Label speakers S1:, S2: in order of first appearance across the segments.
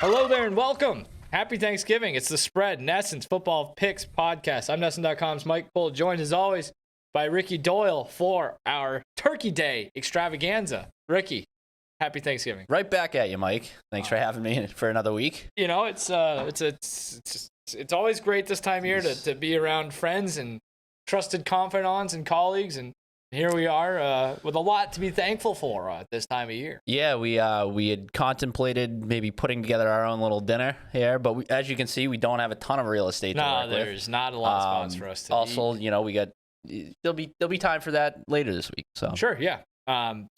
S1: Hello there and welcome. Happy Thanksgiving. It's The Spread, NESN's Football Picks podcast. I'm NESN.com's Mike Cole, joined as always by Ricky Doyle for our Turkey Day extravaganza. Ricky, happy Thanksgiving.
S2: Right back at you, Mike. Thanks for having me for another week.
S1: You know, it's always great this time of year to be around friends and trusted confidants and colleagues, and here we are with a lot to be thankful for this time of year.
S2: Yeah, we had contemplated maybe putting together our own little dinner here, but as you can see, we don't have a ton of real estate to work with.
S1: There's not a lot of spots for us to
S2: also,
S1: eat.
S2: you know, there'll be time for that later this week. So
S1: sure, yeah.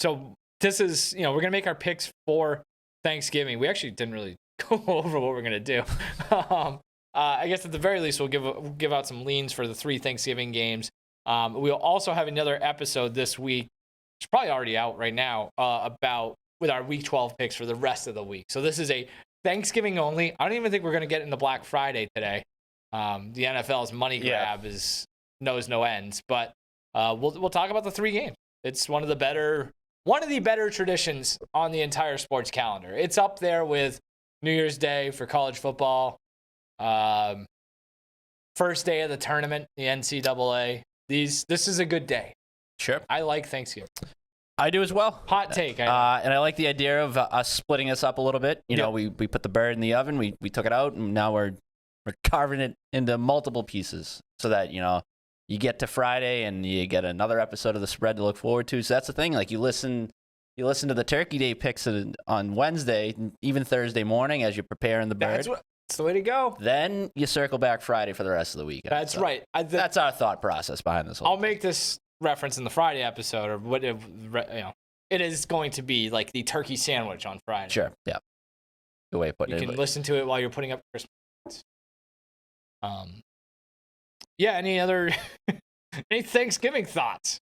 S1: So this is, we're gonna make our picks for Thanksgiving. We actually didn't really go over what we're gonna do. I guess at the very least, we'll give out some leans for the 3 Thanksgiving games. We'll also have another episode this week, it's probably already out right now, with our Week 12 picks for the rest of the week. So this is a Thanksgiving only. I don't even think we're going to get into Black Friday today. The NFL's money grab knows no ends. But we'll talk about the 3 games. It's one of the better traditions on the entire sports calendar. It's up there with New Year's Day for college football, first day of the tournament, the NCAA. This is a good day.
S2: Sure.
S1: I like Thanksgiving.
S2: I do as well.
S1: Hot take.
S2: And I like the idea of us splitting this up a little bit. You know, we put the bird in the oven, we took it out, and now we're carving it into multiple pieces so that, you get to Friday and you get another episode of The Spread to look forward to. So that's the thing. Like you listen to the Turkey Day picks on Wednesday, even Thursday morning as you're preparing the bird.
S1: That's the way to go.
S2: Then you circle back Friday for the rest of the weekend.
S1: That's right.
S2: That's our thought process behind this whole
S1: I'll make this reference in the Friday episode, or what it is going to be like the turkey sandwich on Friday.
S2: Sure. Yeah. Good way of putting it.
S1: You can listen to it while you're putting up Christmas. Any Thanksgiving thoughts?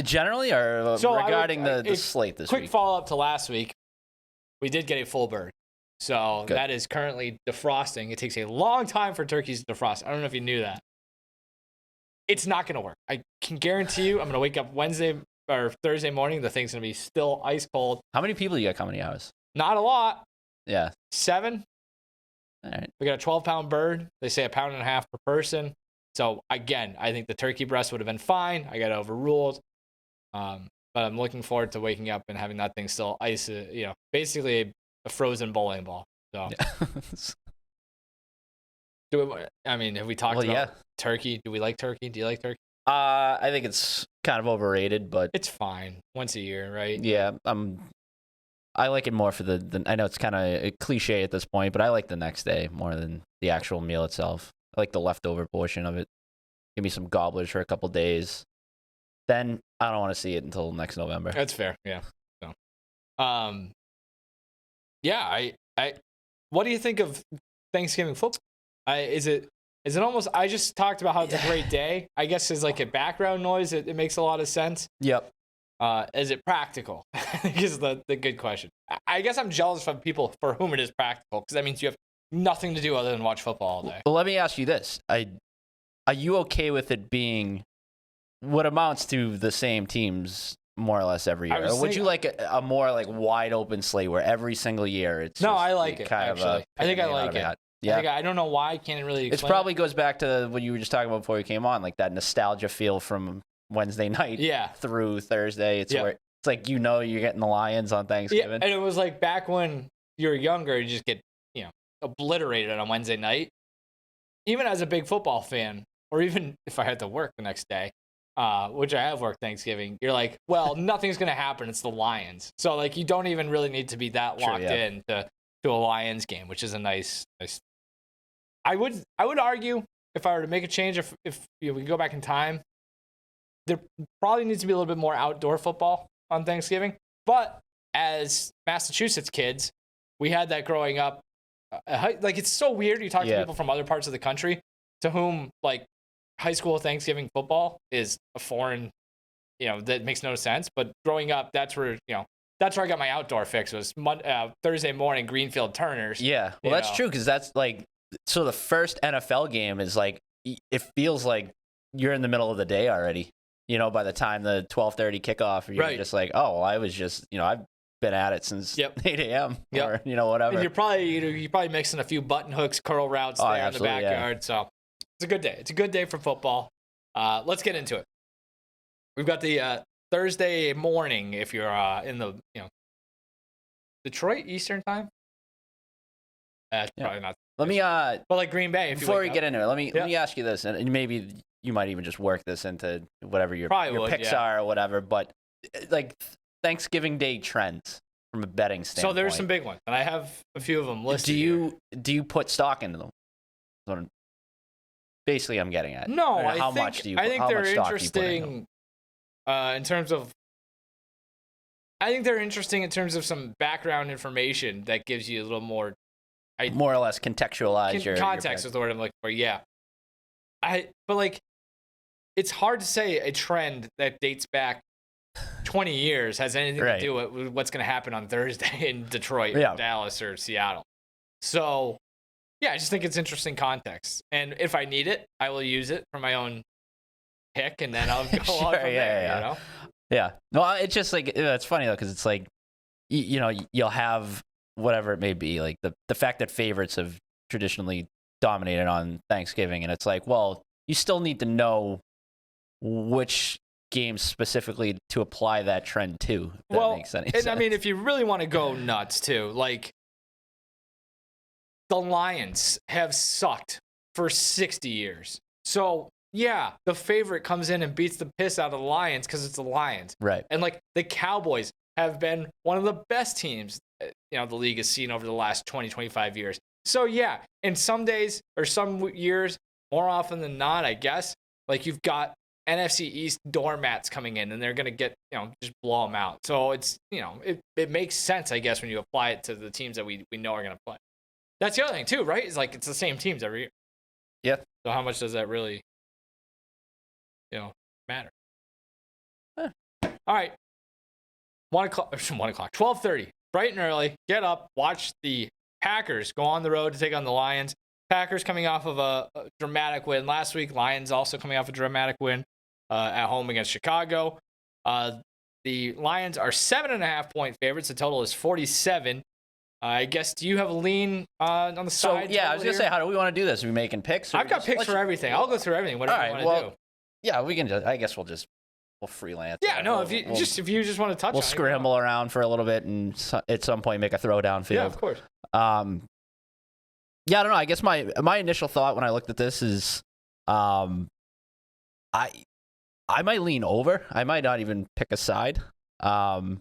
S2: Generally, or regarding the slate this week?
S1: Quick follow-up to last week. We did get a full bird. So That is currently defrosting. It takes a long time for turkeys to defrost. I don't know if you knew that. It's not going to work. I can guarantee you I'm going to wake up Wednesday or Thursday morning. The thing's going to be still ice cold.
S2: How many people you got coming to your house?
S1: Not a lot.
S2: Yeah.
S1: 7.
S2: All right.
S1: We got a 12-pound bird. They say 1.5 pounds per person. So, again, I think the turkey breast would have been fine. I got overruled. But I'm looking forward to waking up and having that thing still ice, basically a frozen bowling ball. So, have we talked about turkey? Do we like turkey? Do you like turkey?
S2: I think it's kind of overrated, but
S1: it's fine once a year, right?
S2: Yeah, I like it more for the I know it's kind of a cliche at this point, but I like the next day more than the actual meal itself. I like the leftover portion of it. Give me some gobblers for a couple days. Then I don't want to see it until next November.
S1: That's fair. Yeah. So, I what do you think of Thanksgiving football? Is it almost, I just talked about how it's a great day. I guess as like a background noise, it makes a lot of sense.
S2: Yep.
S1: Is it practical? I think is the good question. I guess I'm jealous of people for whom it is practical, because that means you have nothing to do other than watch football all day.
S2: Well, let me ask you this. Are you okay with it being what amounts to the same teams more or less every year? Or would you like a more like wide open slate where every single year it's
S1: I like it, actually. I think I like it.
S2: Yeah.
S1: I don't know why. I can't really explain.
S2: It probably goes back to what you were just talking about before you came on, like that nostalgia feel from Wednesday night through Thursday. It's where it's like, you're getting the Lions on Thanksgiving.
S1: Yeah, and it was like back when you were younger, you just get, obliterated on Wednesday night. Even as a big football fan, or even if I had to work the next day, which I have worked Thanksgiving, you're like, well, nothing's going to happen. It's the Lions. So, like, you don't even really need to be that locked in to a Lions game, which is a nice. I would argue, if I were to make a change, if we could go back in time, there probably needs to be a little bit more outdoor football on Thanksgiving. But as Massachusetts kids, we had that growing up. Like, it's so weird. You talk to people from other parts of the country to whom, like, high school Thanksgiving football is a foreign, that makes no sense. But growing up, that's where I got my outdoor fix, was Thursday morning Greenfield Turners.
S2: Yeah, well, that's true, because that's like, so the first NFL game is like, it feels like you're in the middle of the day already. By the time the 12:30 kickoff, you're just like, oh, well, I was just, been at it since
S1: Yep.
S2: 8 a.m.
S1: Yep.
S2: or whatever.
S1: And you're probably mixing a few button hooks, curl routes there in the backyard.
S2: Yeah.
S1: So it's a good day. It's a good day for football. Let's get into it. We've got the Thursday morning. If you're in the Detroit Eastern time, probably not.
S2: Let me
S1: but like Green Bay.
S2: Before we get into it, let me ask you this, and maybe you might even just work this into whatever your picks are or whatever. But like Thanksgiving Day trends from a betting standpoint.
S1: So there's some big ones, and I have a few of them listed.
S2: Do you put stock into them? Basically, I'm getting at.
S1: No,
S2: I
S1: think they're interesting in terms of. I think they're interesting in terms of some background information that gives you a little more.
S2: More or less contextualize your
S1: context is the word I'm looking for. Yeah, but like, it's hard to say a trend that dates back 20 years has anything to do with what's going to happen on Thursday in Detroit, or Dallas, or Seattle. So, yeah, I just think it's interesting context, and if I need it, I will use it for my own pick, and then I'll go on from there. You know?
S2: Yeah. No, it's just like it's funny though because it's like you'll have whatever it may be, like the fact that favorites have traditionally dominated on Thanksgiving, and it's like, well, you still need to know which games specifically to apply that trend to. If that makes any sense.
S1: I mean, if you really want to go nuts too, like the Lions have sucked for 60 years. So yeah, the favorite comes in and beats the piss out of the Lions because it's the Lions.
S2: Right.
S1: And like the Cowboys have been one of the best teams the league has seen over the last 20, 25 years. So yeah, in some days or some years, more often than not, I guess, like you've got NFC East doormats coming in and they're going to get, just blow them out. So it's, it makes sense, I guess, when you apply it to the teams that we know are going to play. That's the other thing too, right? It's like, it's the same teams every year.
S2: Yeah.
S1: So how much does that really, matter? All right. 12:30. Bright and early, get up, watch the Packers go on the road to take on the Lions. Packers coming off of a dramatic win last week. Lions also coming off a dramatic win at home against Chicago. The Lions are 7.5-point favorites. The total is 47. I guess, do you have a lean on the side?
S2: So, yeah, I was going to say, how do we want to do this? Are we making picks?
S1: I've got picks for everything. I'll go through everything, whatever you want to do.
S2: Yeah, we can I guess we'll freelance.
S1: Yeah, no, if you just want to touch on it.
S2: We'll scramble around for a little bit and at some point make a throwdown field.
S1: Yeah, of course.
S2: Yeah, I don't know. I guess my initial thought when I looked at this is I might lean over. I might not even pick a side.
S1: The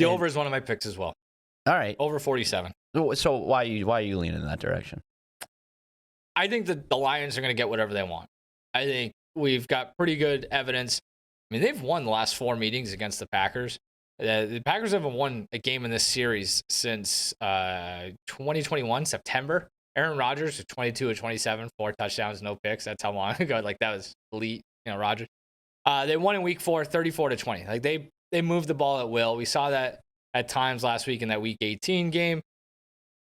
S1: over is one of my picks as well.
S2: All right.
S1: Over 47.
S2: So why are you leaning in that direction?
S1: I think that the Lions are going to get whatever they want. I think we've got pretty good evidence. I mean, they've won the last 4 meetings against the Packers. The Packers haven't won a game in this series since 2021, September. Aaron Rodgers was 22 of 27, 4 touchdowns, no picks. That's how long ago. Like, that was elite, Rodgers. They won in week 4, 34-20. Like, they moved the ball at will. We saw that at times last week in that week 18 game.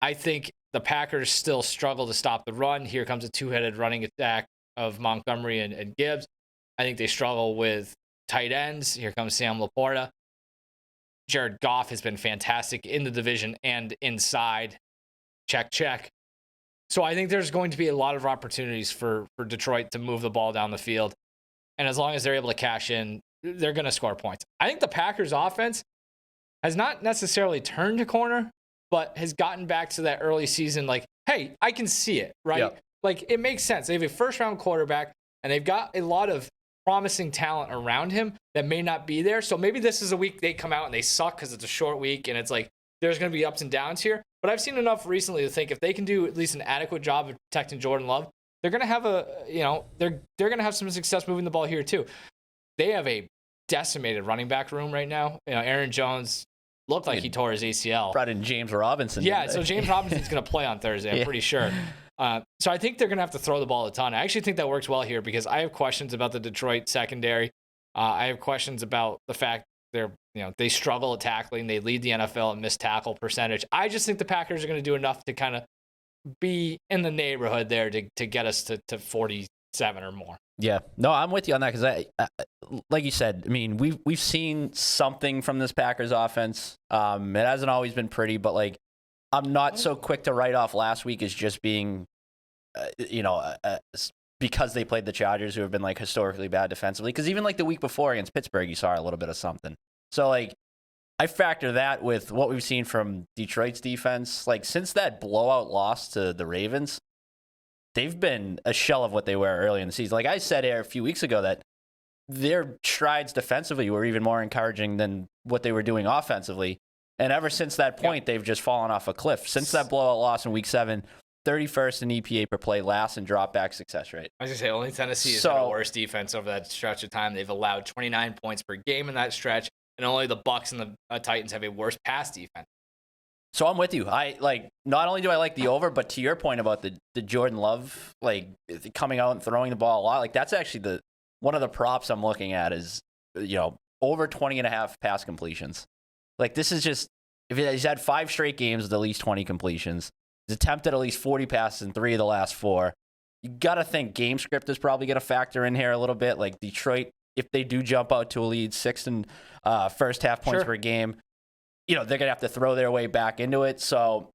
S1: I think the Packers still struggle to stop the run. Here comes a 2-headed running attack of Montgomery and Gibbs. I think they struggle with tight ends. Here comes Sam Laporta. Jared Goff has been fantastic in the division and inside. Check. So I think there's going to be a lot of opportunities for Detroit to move the ball down the field. And as long as they're able to cash in, they're going to score points. I think the Packers offense has not necessarily turned a corner, but has gotten back to that early season, like, hey, I can see it, right? Yep. Like, it makes sense. They have a first-round quarterback, and they've got a lot of promising talent around him that may not be there. So maybe this is a week they come out and they suck because it's a short week, and it's like there's going to be ups and downs here. But I've seen enough recently to think if they can do at least an adequate job of protecting Jordan Love, they're going to have they're going to have some success moving the ball here too. They have a decimated running back room right now. Aaron Jones looked like he tore his ACL.
S2: Brought in James Robinson.
S1: Yeah, so James Robinson's going to play on Thursday, I'm pretty sure. So I think they're going to have to throw the ball a ton. I actually think that works well here because I have questions about the Detroit secondary. I have questions about the fact they struggle at tackling. They lead the NFL in missed tackle percentage. I just think the Packers are going to do enough to kind of be in the neighborhood there to get us to 47 7 or more.
S2: Yeah, no, I'm with you on that because I, like you said, I mean, we've seen something from this Packers offense. It hasn't always been pretty, but like, I'm not so quick to write off last week as just being, because they played the Chargers, who have been like historically bad defensively. Because even like the week before against Pittsburgh, you saw a little bit of something. So like, I factor that with what we've seen from Detroit's defense. Like since that blowout loss to the Ravens, they've been a shell of what they were early in the season. Like I said here a few weeks ago that their strides defensively were even more encouraging than what they were doing offensively. And ever since that point, they've just fallen off a cliff. Since that blowout loss in Week 7, 31st in EPA per play, last in dropback success rate.
S1: I was going to say, only Tennessee has had a worse defense over that stretch of time. They've allowed 29 points per game in that stretch, and only the Bucks and the Titans have a worse pass defense.
S2: So I'm with you. I like not only do I like the over, but to your point about the Jordan Love like coming out and throwing the ball a lot, like that's actually one of the props I'm looking at is over 20.5 pass completions. Like this is just if he's had 5 straight games with at least 20 completions, he's attempted at least 40 passes in 3 of the last 4. You gotta think game script is probably gonna factor in here a little bit. Like Detroit, if they do jump out to a lead, 6th and first half points per game. They're going to have to throw their way back into it. So,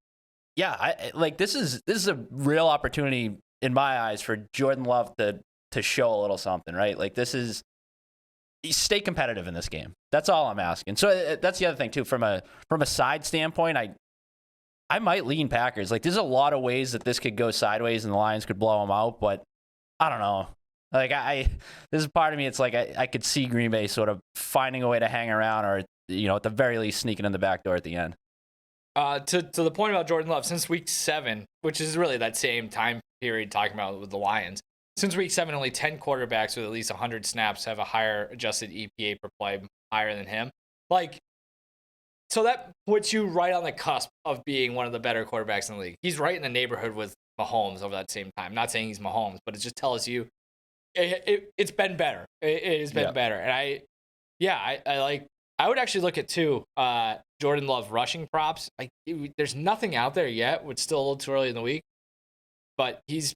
S2: yeah, this is a real opportunity in my eyes for Jordan Love to show a little something, right? Like stay competitive in this game. That's all I'm asking. So that's the other thing too. From a side standpoint, I might lean Packers. Like there's a lot of ways that this could go sideways and the Lions could blow them out, but I don't know. Like this is part of me. It's like I could see Green Bay sort of finding a way to hang around or, at the very least sneaking in the back door at the end.
S1: To the point about Jordan Love, since week 7, which is really that same time period talking about with the Lions, since week 7, only 10 quarterbacks with at least 100 snaps have a higher adjusted EPA per play higher than him. Like, so that puts you right on the cusp of being one of the better quarterbacks in the league. He's right in the neighborhood with Mahomes over that same time. Not saying he's Mahomes, but it just tells you it's been better. It has been better. And I would actually look at Jordan Love rushing props. There's nothing out there yet. It's still a little too early in the week, but he's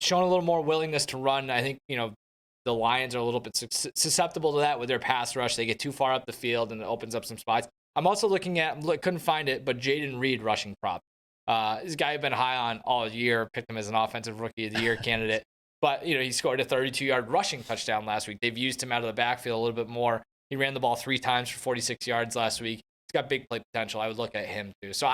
S1: shown a little more willingness to run. I think the Lions are a little bit susceptible to that with their pass rush. They get too far up the field and it opens up some spots. I'm also looking at couldn't find it, but Jaden Reed rushing prop. This guy I've been high on all year. Picked him as an offensive rookie of the year candidate. But he scored a 32-yard rushing touchdown last week. They've used him out of the backfield a little bit more. He ran the ball 3 times for 46 yards last week. He's got big play potential. I would look at him too. So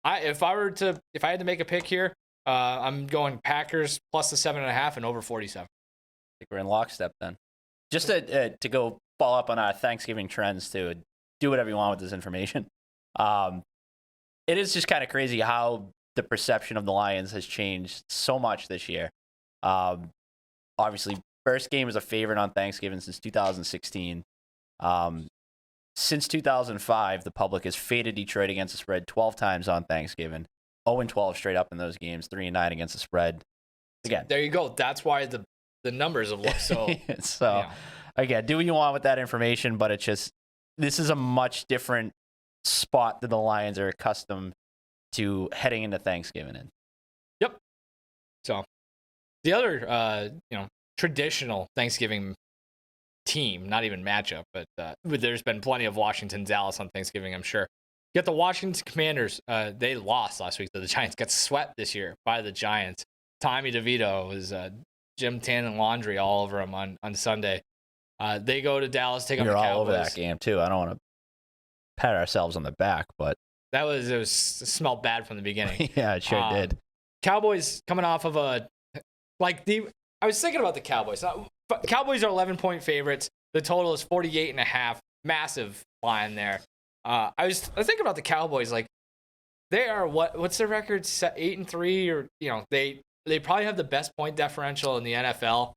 S1: if I had to make a pick here, I'm going Packers plus the 7.5 and over 47.
S2: I think we're in lockstep then. Just to go follow up on our Thanksgiving trends too. Do whatever you want with this information. It is just kind of crazy how the perception of the Lions has changed so much this year. Obviously, first game was a favorite on Thanksgiving since 2016. Since 2005, the public has faded Detroit against the spread 12 times on Thanksgiving. 0-12 straight up in those games, 3-9 against the spread. Again,
S1: there you go. That's why the numbers have looked so.
S2: Again, do what you want with that information, but it's just this is a much different spot that the Lions are accustomed to heading into Thanksgiving in.
S1: Yep. So the other, traditional Thanksgiving team, not even matchup, but there's been plenty of Washington, Dallas on Thanksgiving, I'm sure. You got the Washington Commanders. They lost last week to the Giants. Got swept this year by the Giants. Tommy DeVito was Jim Tannen laundry all over him on Sunday. They go to Dallas, take on the Cowboys.
S2: You're all over that game too. I don't want to pat ourselves on the back, but
S1: it smelled bad from the beginning.
S2: Yeah, it sure did.
S1: Cowboys coming off of I was thinking about the Cowboys. Cowboys are 11-point favorites. The total is 48.5. Massive line there. I was thinking about the Cowboys. Like they are what's their record? 8-3, or they probably have the best point differential in the NFL.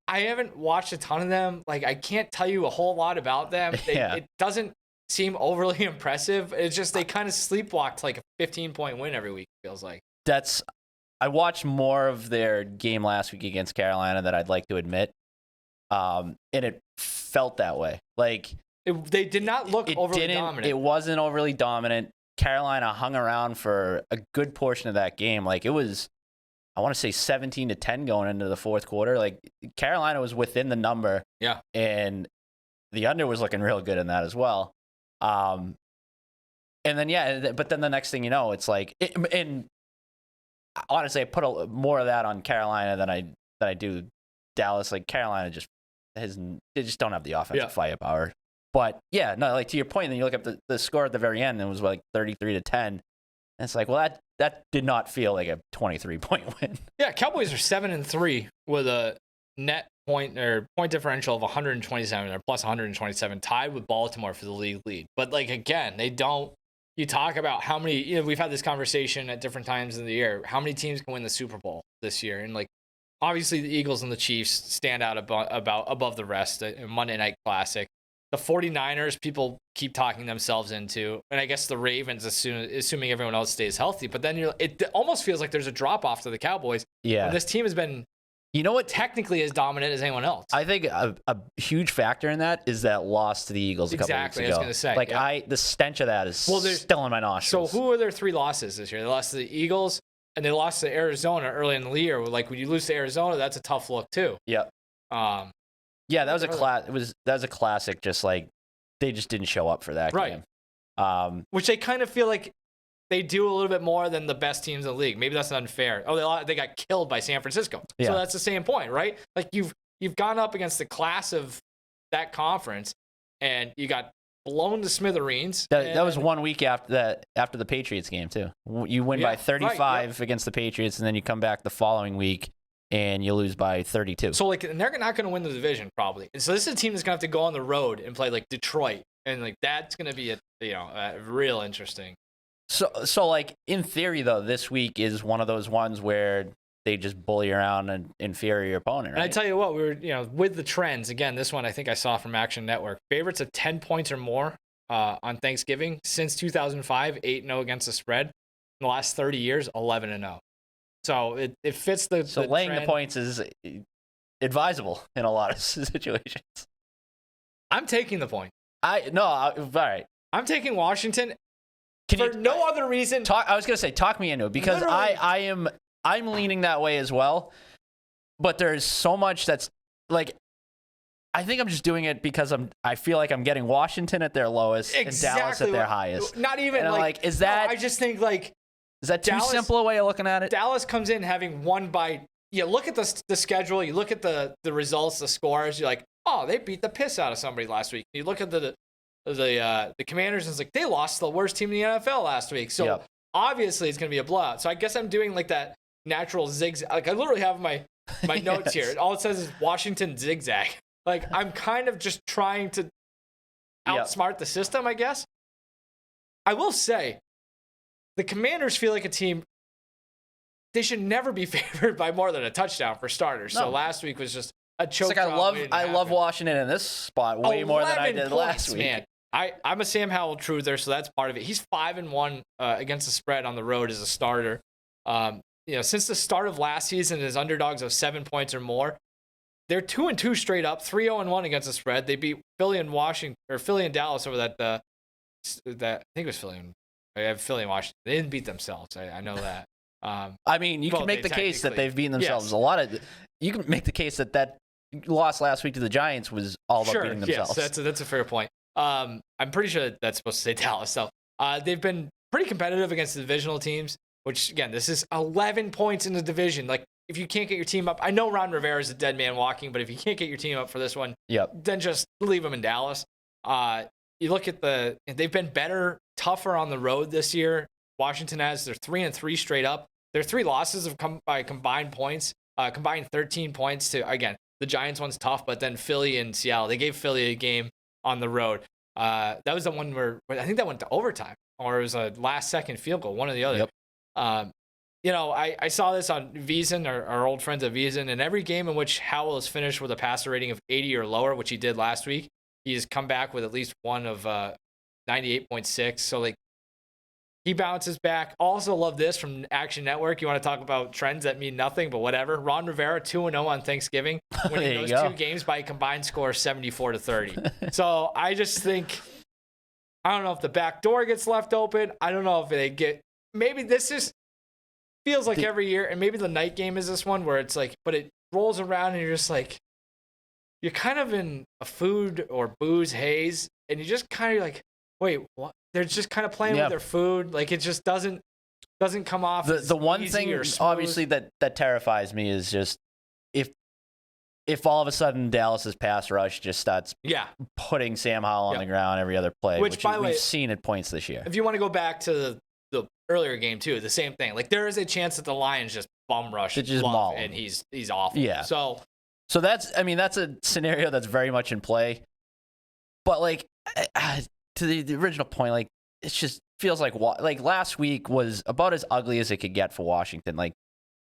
S1: I haven't watched a ton of them. Like I can't tell you a whole lot about them. It doesn't seem overly impressive. It's just they kind of sleepwalked like a 15-point win every week. Feels like
S2: I watched more of their game last week against Carolina than I'd like to admit, and it felt that way. Like
S1: they did not look overly dominant.
S2: It wasn't overly dominant. Carolina hung around for a good portion of that game. Like it was I want to say 17-10 going into the fourth quarter. Like Carolina was within the number.
S1: Yeah.
S2: And the under was looking real good in that as well. And then, but then the next thing you know, it's like, and honestly, I put more of that on Carolina than I do Dallas. Like Carolina they just don't have the offensive firepower. But yeah, no, like to your point, then you look up the score at the very end, and it was like 33-10. And it's like, well, that did not feel like a 23-point win.
S1: Yeah, Cowboys are 7-3 with a net point differential of 127 or plus 127, tied with Baltimore for the league lead. But like again, they don't. You talk about how many. We've had this conversation at different times in the year. How many teams can win the Super Bowl this year? And like, obviously, the Eagles and the Chiefs stand out above the rest. A Monday Night Classic. The 49ers, people keep talking themselves into, and I guess the Ravens, assuming everyone else stays healthy. But then it almost feels like there's a drop off to the Cowboys.
S2: Yeah,
S1: this team has been, technically as dominant as anyone else.
S2: I think a huge factor in that is that loss to the Eagles a couple weeks ago.
S1: I was going to say,
S2: like the stench of that is still in my nostrils.
S1: So who are their 3 losses this year? They lost to the Eagles and they lost to Arizona early in the year. Like when you lose to Arizona, that's a tough look too.
S2: Yep. Yeah, that was a classic. Just like they just didn't show up for that game.
S1: Which they kind of feel like they do a little bit more than the best teams in the league. Maybe that's unfair. Oh, they got killed by San Francisco. Yeah. So that's the same point, right? Like you've gone up against the class of that conference, and you got blown to smithereens.
S2: That was 1 week after the Patriots game too. You win by 35 against the Patriots, and then you come back the following week and you lose by 32.
S1: So like, and they're not going to win the division probably. And so this is a team that's going to have to go on the road and play like Detroit, and like that's going to be a real interesting.
S2: So like in theory though, this week is one of those ones where they just bully around an inferior opponent. Right?
S1: And I tell you what, we were with the trends again. This one I think I saw from Action Network. Favorites of 10 points or more on Thanksgiving since 2005, 8-0 against the spread. In the last 30 years, 11-0. So it fits the.
S2: So laying trend. The points is advisable in a lot of situations.
S1: I'm taking the point.
S2: All right.
S1: I'm taking Washington for no other reason.
S2: I was gonna say talk me into it because I'm leaning that way as well. But there's so much that's like. I think I'm just doing it because I feel like I'm getting Washington at their lowest and Dallas at their highest.
S1: Not even
S2: like is that?
S1: No, I just think like.
S2: Is that too simple a way of looking at it?
S1: Dallas comes in having won by. You look at the schedule. You look at the results, the scores. You're like, oh, they beat the piss out of somebody last week. You look at the Commanders, and it's like they lost to the worst team in the NFL last week. So obviously it's going to be a blowout. So I guess I'm doing like that natural zigzag. Like I literally have my notes here. All it says is Washington zigzag. Like I'm kind of just trying to outsmart the system, I guess. I will say. The Commanders feel like a team, they should never be favored by more than a touchdown for starters. No. So last week was just a choke.
S2: I love Washington in this spot way more than I did last week.
S1: Man. I'm a Sam Howell truther, so that's part of it. He's 5-1 against the spread on the road as a starter. Since the start of last season, as underdogs of 7 points or more, they're 2-2 straight up, 3-0-1 against the spread. They beat Philly and Dallas over that. I think it was Philly. I have Philly and Washington. They didn't beat themselves. I know that.
S2: I mean, you can make the case that they've beaten themselves. Yes. You can make the case that loss last week to the Giants was all about beating themselves.
S1: Yes, that's a fair point. I'm pretty sure that's supposed to say Dallas. So they've been pretty competitive against the divisional teams, which, again, this is 11 points in the division. Like, if you can't get your team up, I know Ron Rivera is a dead man walking, but if you can't get your team up for this one, then just leave them in Dallas. You look at they've been better, tougher on the road this year. Washington has, they're 3-3 straight up. Their 3 losses have come by combined points, combined 13 points to, again, the Giants one's tough, but then Philly and Seattle, they gave Philly a game on the road. That was the one where I think that went to overtime, or it was a last-second field goal, one or the other. Yep. I saw this on VSiN, our old friends at VSiN, and every game in which Howell has finished with a passer rating of 80 or lower, which he did last week, he's come back with at least one of 98.6. So, like, he bounces back. Also love this from Action Network. You want to talk about trends that mean nothing, but whatever. Ron Rivera, 2-0 on Thanksgiving, winning those 2 games by a combined score of 74-30. So I just think, I don't know if the back door gets left open. I don't know if they get, maybe this is, feels like every year, and maybe the night game is this one where it's like, but it rolls around and you're just like, you're kind of in a food or booze haze, and you just kind of like, wait, what? They're just kind of playing with their food. Like, it just doesn't come off.
S2: The one thing, obviously, that terrifies me is just if all of a sudden Dallas's pass rush just starts putting Sam Howell on the ground every other play, which by the way, we've seen at points this year.
S1: If you want to go back to the earlier game too, the same thing. Like, there is a chance that the Lions just bum rush Love, and he's awful.
S2: Yeah.
S1: So
S2: that's a scenario that's very much in play. But like to the original point, like it just feels like last week was about as ugly as it could get for Washington. Like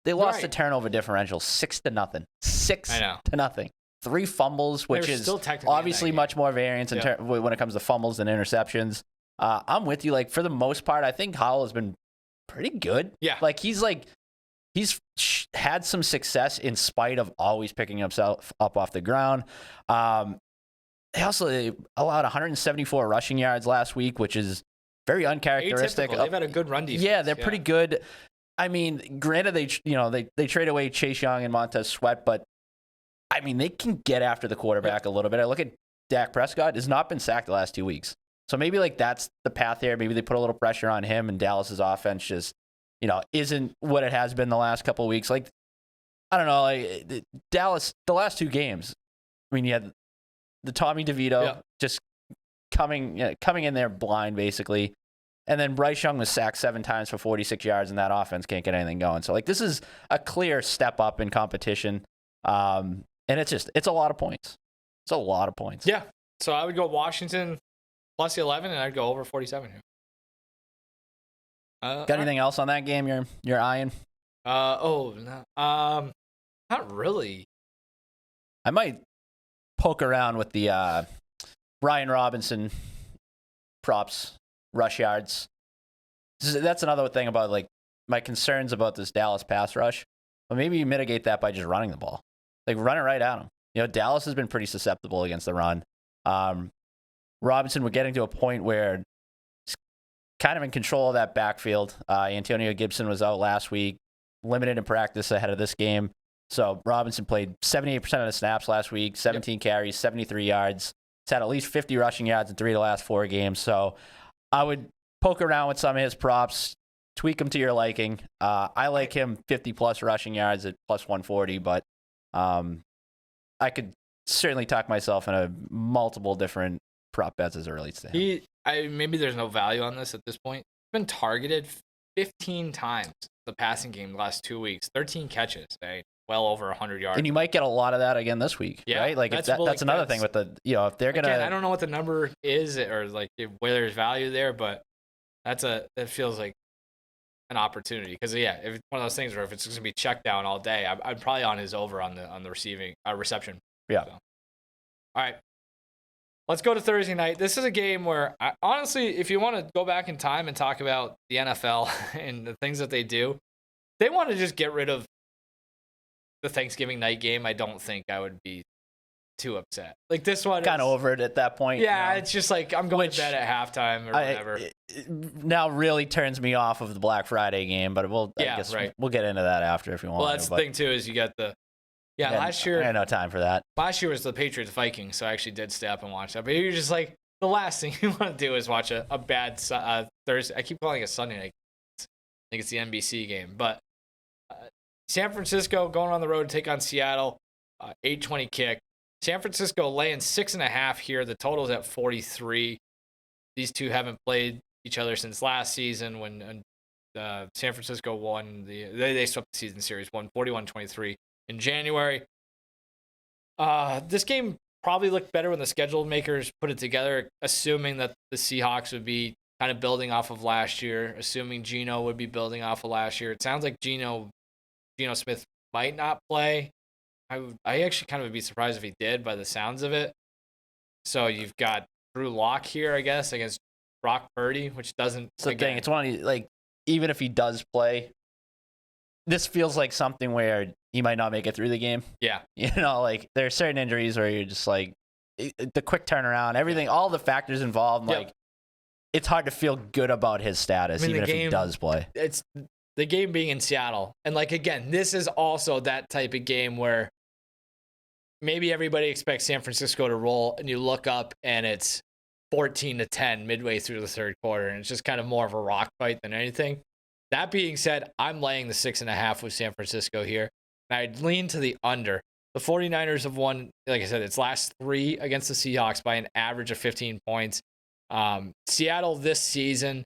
S2: they lost the turnover differential 6-0. 6-0. 3 fumbles, which is obviously much more variance when it comes to fumbles than interceptions. I'm with you. Like for the most part, I think Howell has been pretty good.
S1: Yeah.
S2: Like he's had some success in spite of always picking himself up off the ground. They also allowed 174 rushing yards last week, which is very uncharacteristic.
S1: They've had a good run defense.
S2: Yeah, they're pretty good. I mean, granted, they trade away Chase Young and Montez Sweat, but I mean, they can get after the quarterback a little bit. I look at Dak Prescott, has not been sacked the last 2 weeks. So maybe like that's the path there. Maybe they put a little pressure on him, and Dallas's offense just, isn't what it has been the last couple of weeks. Like, I don't know, like Dallas, the last 2 games, I mean, you had the Tommy DeVito just coming in there blind, basically. And then Bryce Young was sacked 7 times for 46 yards, and that offense can't get anything going. So, like, this is a clear step up in competition. And it's a lot of points. It's a lot of points.
S1: Yeah. So I would go Washington plus the 11, and I'd go over 47 here.
S2: Got anything else on that game you're eyeing?
S1: No. Not really.
S2: I might poke around with the Brian Robinson props, rush yards. That's another thing about like my concerns about this Dallas pass rush. But maybe you mitigate that by just running the ball. Like run it right at him. Dallas has been pretty susceptible against the run. Robinson, we're getting to a point where he's kind of in control of that backfield. Antonio Gibson was out last week, limited in practice ahead of this game. So Robinson played 78% of the snaps last week, 17 carries, 73 yards. He's had at least 50 rushing yards in 3 of the last 4 games. So I would poke around with some of his props, tweak them to your liking. I like him 50-plus rushing yards at plus 140, but I could certainly talk myself into multiple different prop bets as it relates to him.
S1: Maybe there's no value on this at this point. He's been targeted 15 times the passing game the last 2 weeks, 13 catches, right? Well over 100 yards.
S2: And you might get a lot of that again this week, right? Like that's another thing with the, if they're going to...
S1: I don't know what the number is or like where there's value there, but it feels like an opportunity. Because, if it's one of those things where if it's going to be checked down all day, I'm probably on his over on the reception.
S2: Yeah.
S1: So. All right. Let's go to Thursday night. This is a game where, honestly, if you want to go back in time and talk about the NFL and the things that they do, they want to just get rid of the Thanksgiving night game. I don't think I would be too upset. Like this one,
S2: kind of over it at that point.
S1: Yeah, it's just like I'm going to bed at halftime or whatever.
S2: Now really turns me off of the Black Friday game, but we'll get into that after if you want.
S1: Well, that's the thing too is you got the last year.
S2: I had no time for that.
S1: Last year was the Patriots Vikings, so I actually did stay up and watch that. But you're just like the last thing you want to do is watch a bad Thursday. I keep calling it Sunday night. I think it's the NBC game, but. San Francisco going on the road to take on Seattle, 8:20 kick. San Francisco laying 6.5 here. The total's at 43. These two haven't played each other since last season when San Francisco won they swept the season series, won 41-23 in January. This game probably looked better when the schedule makers put it together, assuming that the Seahawks would be kind of building off of last year, assuming Geno would be building off of last year. It sounds like Geno Smith might not play. I actually kind of would be surprised if he did by the sounds of it. So you've got Drew Lock here, I guess, against Brock Purdy, which doesn't...
S2: It's the thing. It's one of like, even if he does play, this feels like something where he might not make it through the game.
S1: Yeah.
S2: Like there are certain injuries where you're just like, the quick turnaround, everything, all the factors involved, like it's hard to feel good about his status, even if he does play.
S1: the game being in Seattle. And like, again, this is also that type of game where maybe everybody expects San Francisco to roll, and you look up and it's 14-10 midway through the third quarter, and it's just kind of more of a rock fight than anything. That being said, I'm laying the 6.5 with San Francisco here. And I'd lean to the under. The 49ers have won, like I said, its last 3 against the Seahawks by an average of 15 points. Seattle this season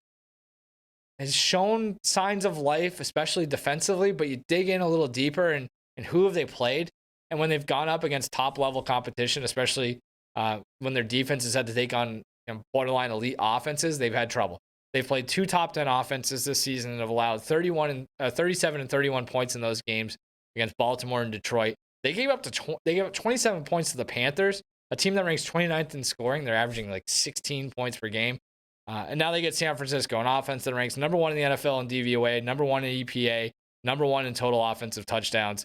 S1: has shown signs of life, especially defensively, but you dig in a little deeper and who have they played? And when they've gone up against top-level competition, especially when their defense has had to take on borderline elite offenses, they've had trouble. They've played 2 top 10 offenses this season and have allowed 37 and 31 points in those games against Baltimore and Detroit. They gave up 27 points to the Panthers, a team that ranks 29th in scoring. They're averaging like 16 points per game. And now they get San Francisco, an offense that ranks number 1 in the NFL in DVOA, number 1 in EPA, number 1 in total offensive touchdowns.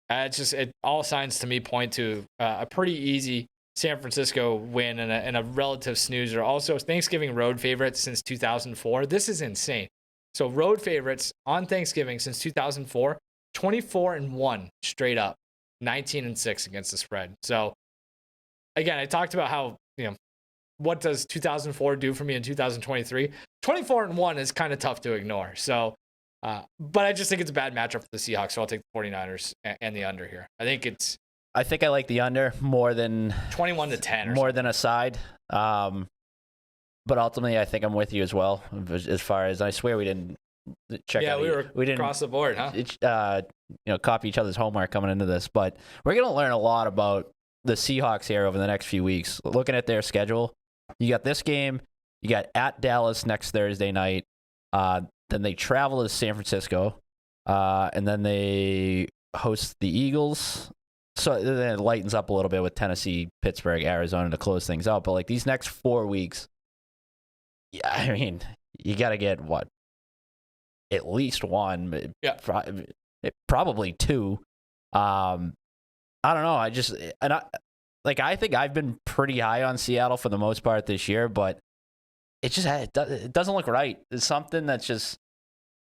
S1: It all signs to me point to a pretty easy San Francisco win and a relative snoozer. Also, Thanksgiving road favorites since 2004. This is insane. So road favorites on Thanksgiving since 2004, 24-1 straight up, 19-6 against the spread. So again, I talked about how, what does 2004 do for me in 2023? 24-1 is kind of tough to ignore. So, but I just think it's a bad matchup for the Seahawks. So I'll take the 49ers and the under here. I think
S2: I like the under more than
S1: 21-10
S2: more than a side. But ultimately, I think I'm with you as well. As far as I swear, we didn't check.
S1: Yeah,
S2: out
S1: we didn't across the board, huh?
S2: Copy each other's homework coming into this. But we're gonna learn a lot about the Seahawks here over the next few weeks. Looking at their schedule, you got this game. You got at Dallas next Thursday night. Then they travel to San Francisco, and then they host the Eagles. So then it lightens up a little bit with Tennessee, Pittsburgh, Arizona to close things out. But like these next 4 weeks, yeah, I mean, you got to get what? At least one,
S1: yeah,
S2: probably 2. I don't know. I think I've been pretty high on Seattle for the most part this year, but it doesn't look right. There's something that's just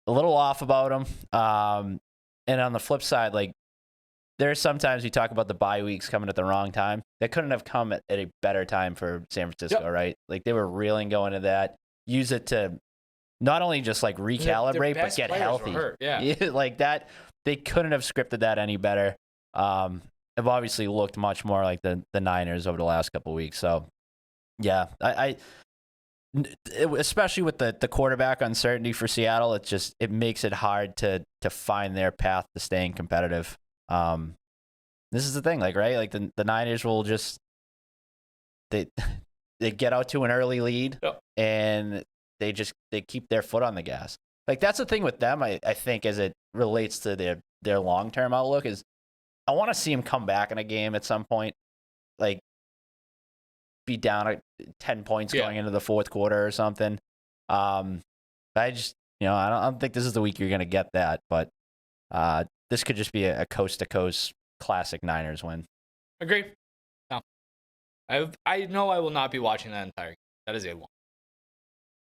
S2: a little off about them. And on the flip side, like there's sometimes we talk about the bye weeks coming at the wrong time. That couldn't have come at a better time for San Francisco,
S1: yep.
S2: Right? Like they were reeling going to that, use it to not only just like recalibrate, but get healthy.
S1: Yeah,
S2: like that. They couldn't have scripted that any better. Have obviously looked much more like the Niners over the last couple of weeks. So, yeah, especially with the quarterback uncertainty for Seattle, it makes it hard to find their path to staying competitive. This is the thing, like, right? Like the Niners will just they get out to an early lead,
S1: yep.
S2: And they keep their foot on the gas. Like that's the thing with them, I think, as it relates to their long-term outlook is I want to see them come back in a game at some point, like be down at 10 points going into the fourth quarter or something. I just, I don't think this is the week you're going to get that, but this could just be a coast-to-coast classic Niners win.
S1: Agree. No. I know I will not be watching that entire game. That is a one.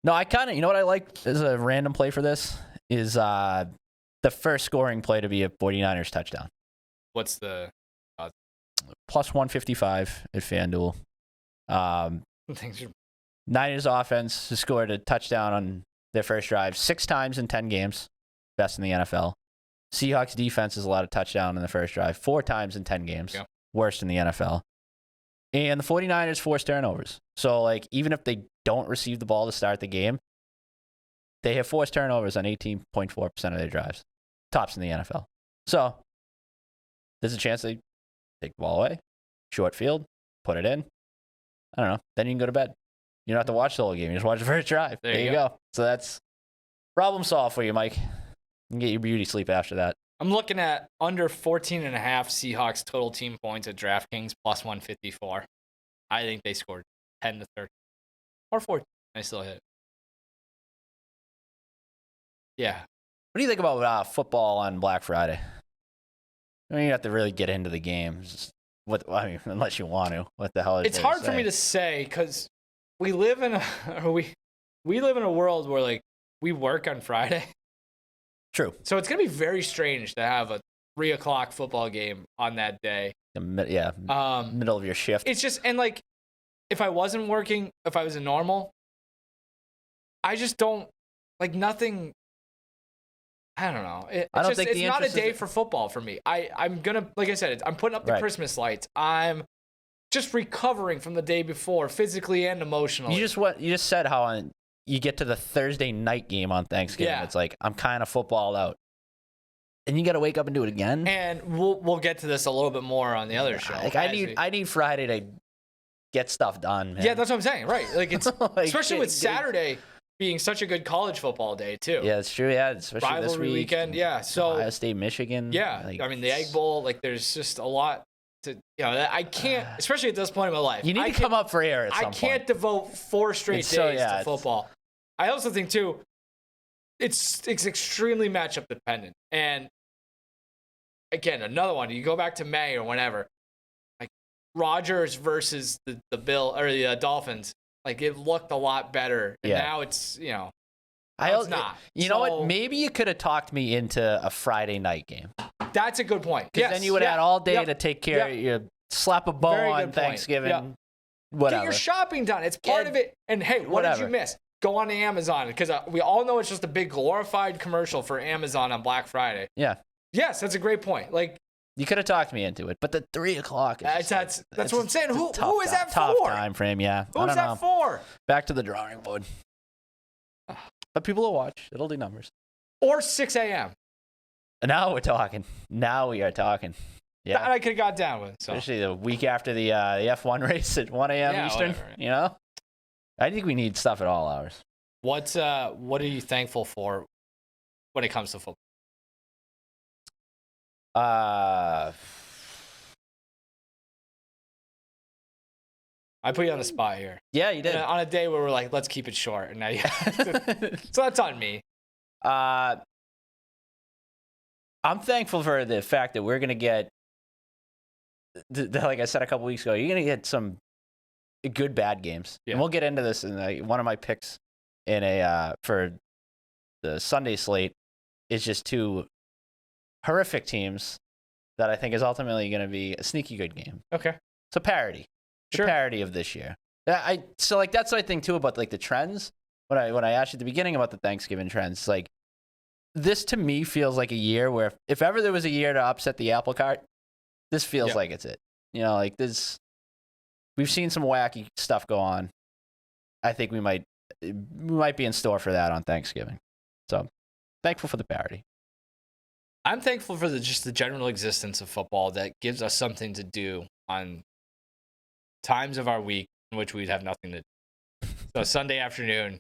S2: No, I kind of, you know what I like as a random play for this is the first scoring play to be a 49ers touchdown.
S1: What's the
S2: plus 155 at FanDuel. Niners offense has scored a touchdown on their first drive 6 times in 10 games, best in the NFL. Seahawks defense has allowed a touchdown in the first drive 4 times in 10 games, worst in the NFL. And the 49ers forced turnovers. So, like, even if they don't receive the ball to start the game, they have forced turnovers on 18.4% of their drives. Tops in the NFL. So, there's a chance they take the ball away, short field, put it in. I don't know. Then you can go to bed. You don't have to watch the whole game. You just watch the first drive. There you go. So that's problem solved for you, Mike. You can get your beauty sleep after that.
S1: I'm looking at under 14.5 Seahawks total team points at DraftKings plus 154. I think they scored 10 to 13 or 14. I still hit. Yeah.
S2: What do you think about football on Black Friday? I mean, you have to really get into the games. Unless you want to. What the hell is
S1: it's hard for me to say because we live in a we live in a world where like we work on Friday.
S2: True.
S1: So it's going to be very strange to have a 3 o'clock football game on that day.
S2: Middle of your shift.
S1: It's just, and like, if I wasn't working, if I was a normal, I just don't, like, nothing, I don't know. It's not a day for football for me. I'm going to, like I said, I'm putting up the Christmas lights. I'm just recovering from the day before, physically and emotionally.
S2: You just said how you get to the Thursday night game on Thanksgiving. Yeah. It's like, I'm kind of footballed out. And you got to wake up and do it again.
S1: And we'll get to this a little bit more on the other show.
S2: Like I need Friday to get stuff done, man.
S1: Yeah, that's what I'm saying. Right. Like it's especially with Saturday being such a good college football day too.
S2: Yeah, it's true. Yeah, especially
S1: rivalry
S2: this week,
S1: weekend. Yeah. So
S2: Ohio State, Michigan.
S1: Yeah. Like, I mean, the Egg Bowl. Like, there's just a lot to I can't, especially at this point in my life.
S2: You need to come up for air at some point.
S1: I can't devote 4 straight days to football. I also think too, it's extremely matchup dependent. And again, another one. You go back to May or whenever, like Rodgers versus the Dolphins. Like it looked a lot better. And now it's it's not.
S2: You know what? Maybe you could have talked me into a Friday night game.
S1: That's a good point.
S2: Because then you would have had all day to take care of your slap a bow on Thanksgiving. Whatever.
S1: Get your shopping done. It's part of it. And hey, what did you miss? Go on to Amazon because we all know it's just a big glorified commercial for Amazon on Black Friday.
S2: Yeah.
S1: Yes, that's a great point. Like
S2: you could have talked me into it, but the 3 o'clock.
S1: That's what I'm saying. Who is that for?
S2: Tough time frame. Yeah.
S1: Who's that for?
S2: Back to the drawing board. But people will watch. It'll do numbers.
S1: Or 6 a.m.
S2: Now we're talking. Now we are talking. Yeah.
S1: That I could have got down with. So.
S2: Especially the week after the F1 race at 1 a.m. Eastern. Whatever. I think we need stuff at all hours.
S1: What are you thankful for when it comes to football? I put you on the spot here.
S2: Yeah, you did.
S1: On a day where we're like, let's keep it short. And now so that's on me.
S2: I'm thankful for the fact that we're going to get, like I said a couple weeks ago, you're going to get some good bad games. Yeah. And we'll get into this in one of my picks for the Sunday slate is just 2 horrific teams that I think is ultimately going to be a sneaky good game.
S1: Okay.
S2: It's a parody. Sure. The parody of this year. So that's what I think too about like the trends. When I asked you at the beginning about the Thanksgiving trends, like this to me feels like a year where if ever there was a year to upset the apple cart, this feels like it's it. Like this. We've seen some wacky stuff go on. I think we might be in store for that on Thanksgiving. So thankful for the parody.
S1: I'm thankful for just the general existence of football that gives us something to do on times of our week in which we'd have nothing to do. So Sunday afternoon,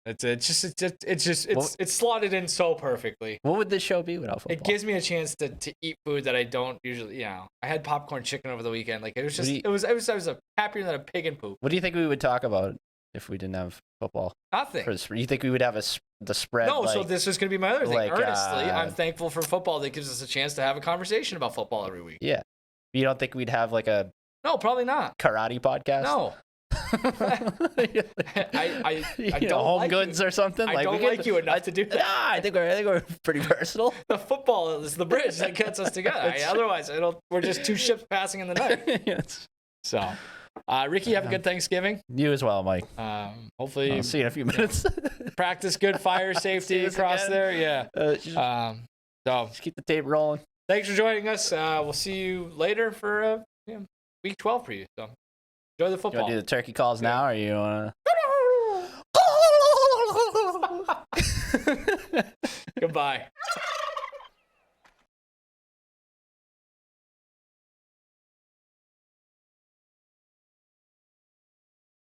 S1: it's slotted in so perfectly.
S2: What would this show be without football?
S1: It gives me a chance to eat food that I don't usually. I had popcorn chicken over the weekend. Like it was just I was happier than a pig in poop.
S2: What do you think we would talk about if we didn't have football?
S1: Nothing.
S2: You think we would have the spread?
S1: No. So this is going to be my other thing. Earnestly, I'm thankful for football that gives us a chance to have a conversation about football every week.
S2: Yeah. You don't think we'd have like a?
S1: No, probably not.
S2: Karate podcast?
S1: No. I don't
S2: home
S1: like
S2: goods
S1: you.
S2: or something.
S1: I don't like you enough to do that.
S2: I think we're pretty personal.
S1: The football is the bridge that gets us together. Otherwise, we're just 2 ships passing in the night.
S2: Yes.
S1: So, Ricky, have a good Thanksgiving.
S2: You as well, Mike.
S1: Hopefully,
S2: I'll see you in a few minutes.
S1: Practice good fire safety across there. Yeah. So
S2: just keep the tape rolling.
S1: Thanks for joining us. We'll see you later for week 12 preview. So enjoy the football.
S2: You want to do the turkey calls now, or you want
S1: to? Goodbye.